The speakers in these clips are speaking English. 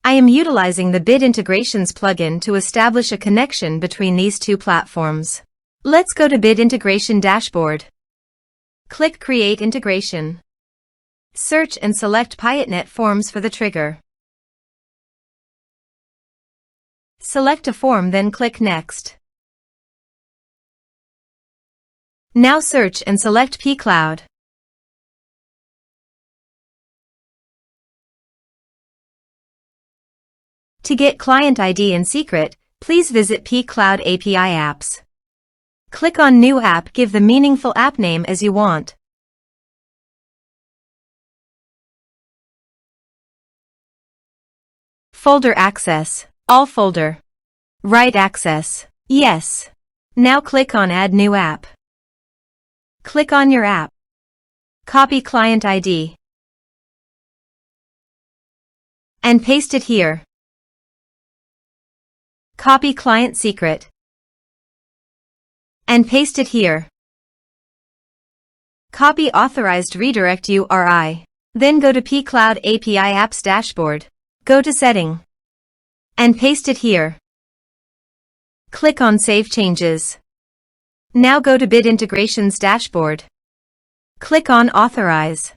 I am utilizing the Bit Integrations plugin to establish a connection between these two platforms. Let's go to Bit Integration Dashboard. Click Create Integration. Search and select Piotnet Forms for the trigger. Select a form, then click Next. Now search and select pCloud. To get client ID and secret, please visit pCloud API Apps. Click on New App, give the meaningful app name as you want. Folder access, all folder. Write access, yes. Now click on Add New App. Click on your app. Copy client ID. And paste it here. Copy client secret. And paste it here. Copy authorized redirect URI. Then go to pCloud API Apps Dashboard. Go to Setting. And paste it here. Click on Save Changes. Now go to Bit Integrations Dashboard. Click on Authorize.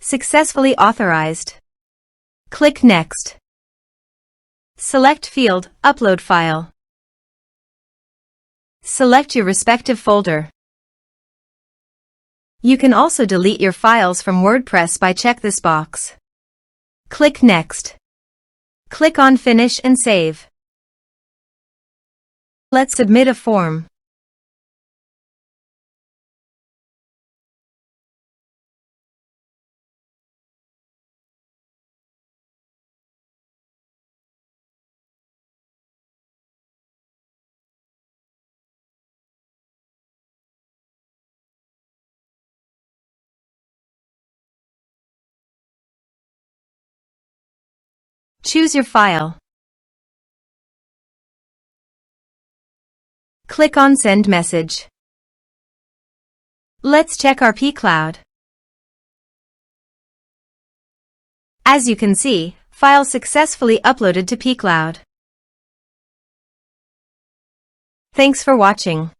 Successfully authorized. Click Next. Select field, Upload file. Select your respective folder. You can also delete your files from WordPress by check this box. Click Next. Click on Finish and Save. Let's submit a form. Choose your file. Click on Send Message. Let's check our pCloud. As you can see, file successfully uploaded to pCloud. Thanks for watching.